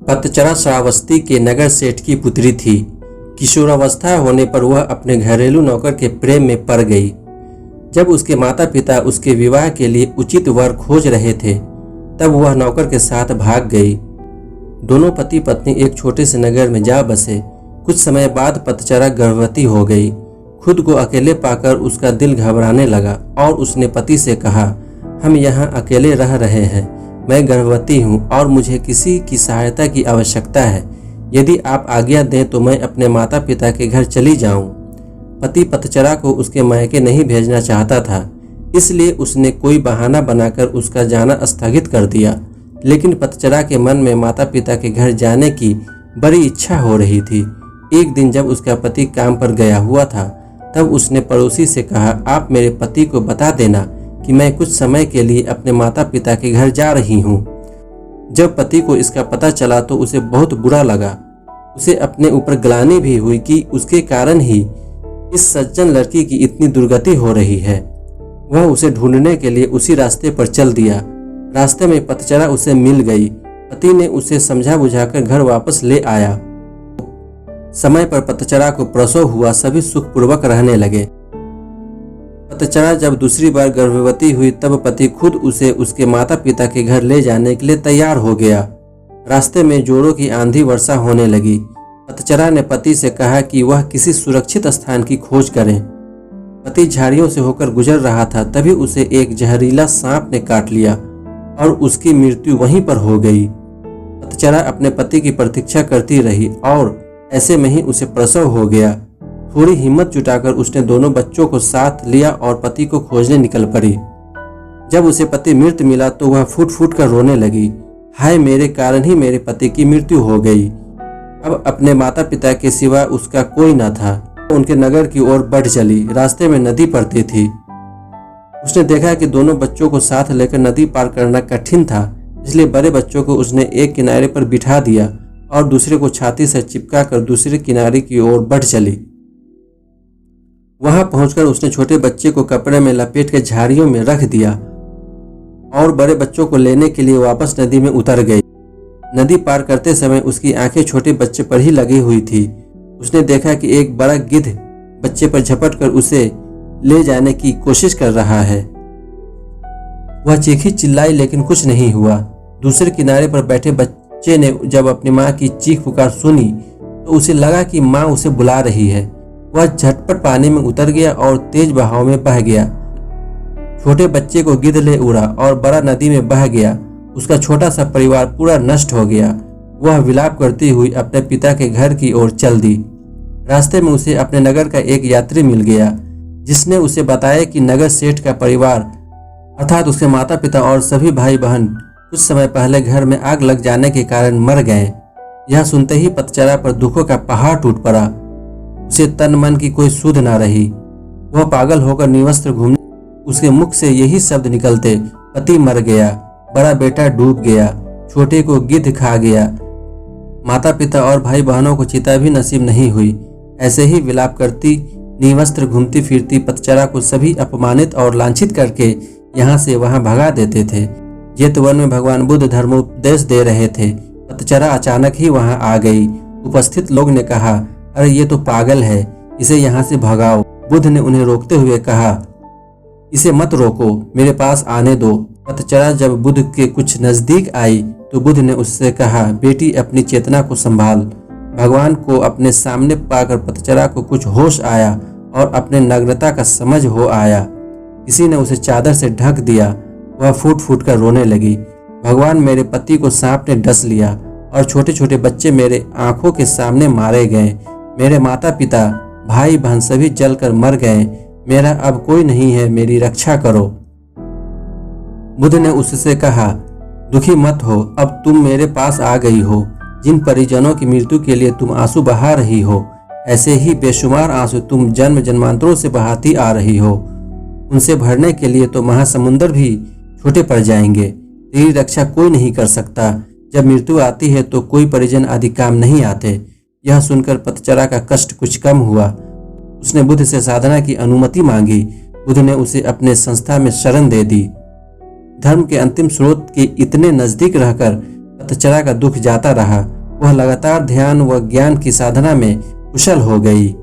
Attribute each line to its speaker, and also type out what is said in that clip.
Speaker 1: पतचरा श्रावस्ती के नगर सेठ की पुत्री थी। किशोरावस्था होने पर वह अपने घरेलू नौकर के प्रेम में पड़ गई। जब उसके माता पिता उसके विवाह के लिए उचित वर खोज रहे थे, तब वह नौकर के साथ भाग गई। दोनों पति पत्नी एक छोटे से नगर में जा बसे। कुछ समय बाद पतचरा गर्भवती हो गई। खुद को अकेले पाकर उसका दिल घबराने लगा और उसने पति से कहा, हम यहाँ अकेले रह रहे हैं, मैं गर्भवती हूँ और मुझे किसी की सहायता की आवश्यकता है। यदि आप आज्ञा दें तो मैं अपने माता पिता के घर चली जाऊँ। पति पतचरा को उसके मायके नहीं भेजना चाहता था, इसलिए उसने कोई बहाना बनाकर उसका जाना स्थगित कर दिया। लेकिन पतचरा के मन में माता पिता के घर जाने की बड़ी इच्छा हो रही थी। एक दिन जब उसका पति काम पर गया हुआ था, तब उसने पड़ोसी से कहा, आप मेरे पति को बता देना कि मैं कुछ समय के लिए अपने माता पिता के घर जा रही हूँ। जब पति को इसका पता चला तो उसे बहुत बुरा लगा। उसे अपने ऊपर ग्लानि भी हुई कि उसके कारण ही इस सज्जन लड़की की इतनी दुर्गति हो रही है। वह उसे ढूंढने के लिए उसी रास्ते पर चल दिया। रास्ते में पतचरा उसे मिल गई। पति ने उसे समझा बुझाकर घर वापस ले आया। समय पर पतचरा को प्रसव हुआ। सभी सुखपूर्वक रहने लगे। पतचरा जब दूसरी बार गर्भवती हुई, तब पति खुद उसे उसके माता पिता के घर ले जाने के लिए तैयार हो गया। रास्ते में जोरों की आंधी वर्षा होने लगी। पतचरा ने पति से कहा कि वह किसी सुरक्षित स्थान की खोज करें। पति झाड़ियों से होकर गुजर रहा था, तभी उसे एक जहरीला सांप ने काट लिया और उसकी मृत्यु वहीं पर हो गई। पतचरा अपने पति की प्रतीक्षा करती रही और ऐसे में ही उसे प्रसव हो गया। थोड़ी हिम्मत जुटाकर उसने दोनों बच्चों को साथ लिया और पति को खोजने निकल पड़ी। जब उसे पति मृत मिला तो वह फूट फूट कर रोने लगी। हाय, मेरे कारण ही मेरे पति की मृत्यु हो गई। अब अपने माता पिता के सिवा उसका कोई न था। उनके नगर की ओर बढ़ चली। रास्ते में नदी पड़ती थी। उसने देखा कि दोनों बच्चों को साथ लेकर नदी पार करना कठिन था, इसलिए बड़े बच्चों को उसने एक किनारे पर बिठा दिया और दूसरे को छाती से चिपका कर दूसरे किनारे की ओर बढ़ चली। वहां पहुंचकर उसने छोटे बच्चे को कपड़े में लपेट के झाड़ियों में रख दिया और बड़े बच्चों को लेने के लिए वापस नदी में उतर गई। नदी पार करते समय उसकी आंखें छोटे बच्चे पर ही लगी हुई थी। उसने देखा कि एक बड़ा गिद्ध बच्चे पर झपट कर उसे ले जाने की कोशिश कर रहा है। वह चीखी चिल्लाई लेकिन कुछ नहीं हुआ। दूसरे किनारे पर बैठे बच्चे ने जब अपनी माँ की चीख पुकार सुनी तो उसे लगा कि माँ उसे बुला रही है। वह झटपट पानी में उतर गया और तेज बहाव में बह गया। छोटे बच्चे को गिद्ध ले उड़ा और बड़ा नदी में बह गया। उसका छोटा सा परिवार पूरा नष्ट हो गया। वह विलाप करती हुई अपने पिता के घर की ओर चल दी। रास्ते में उसे अपने नगर का एक यात्री मिल गया, जिसने उसे बताया कि नगर सेठ का परिवार अर्थात उसके माता पिता और सभी भाई बहन कुछ समय पहले घर में आग लग जाने के कारण मर गए। यह सुनते ही पतचरा पर दुखों का पहाड़ टूट पड़ा। उसे तन मन की कोई सुध न रही। वह पागल होकर निवस्त्र घूमने, उसके मुख से यही शब्द निकलते, पति मर गया, बड़ा बेटा डूब गया, छोटे को गिद्ध खा गया। माता पिता और भाई बहनों को चिता भी नसीब नहीं हुई। ऐसे ही विलाप करती निवस्त्र घूमती फिरती पतचरा को सभी अपमानित और लांछित करके यहाँ से वहाँ भगा देते थे। जेतवन में भगवान बुद्ध धर्मोपदेश दे रहे थे। पतचरा अचानक ही वहाँ आ गई। उपस्थित लोग ने कहा, अरे ये तो पागल है, इसे यहाँ से भगाओ। बुद्ध ने उन्हें रोकते हुए कहा, इसे मत रोको, मेरे पास आने दो। पतचरा जब बुद्ध के कुछ नजदीक आई तो बुद्ध ने उससे कहा, बेटी अपनी चेतना को संभाल। भगवान को अपने सामने पाकर पतचरा को कुछ होश आया और अपने नग्नता का समझ हो आया। किसी ने उसे चादर से ढक दिया। वह फूट फूट कर रोने लगी। भगवान, मेरे पति को सांप ने डस लिया और छोटे छोटे बच्चे मेरे आंखों के सामने मारे गए। मेरे माता पिता भाई बहन सभी जलकर मर गए। मेरा अब कोई नहीं है, मेरी रक्षा करो। बुद्ध ने उससे कहा, दुखी मत हो, अब तुम मेरे पास आ गई हो। जिन परिजनों की मृत्यु के लिए तुम आंसू बहा रही हो, ऐसे ही बेशुमार आंसू तुम जन्म जन्मांतरों से बहाती आ रही हो। उनसे भरने के लिए तो महासमुंदर भी छोटे पड़ जाएंगे। तेरी रक्षा कोई नहीं कर सकता। जब मृत्यु आती है तो कोई परिजन आदि काम नहीं आते। यह सुनकर पतचरा का कष्ट कुछ कम हुआ। उसने बुद्ध से साधना की अनुमति मांगी। बुद्ध ने उसे अपने संस्था में शरण दे दी। धर्म के अंतिम स्रोत के इतने नजदीक रहकर पतचरा का दुख जाता रहा। वह लगातार ध्यान व ज्ञान की साधना में कुशल हो गई।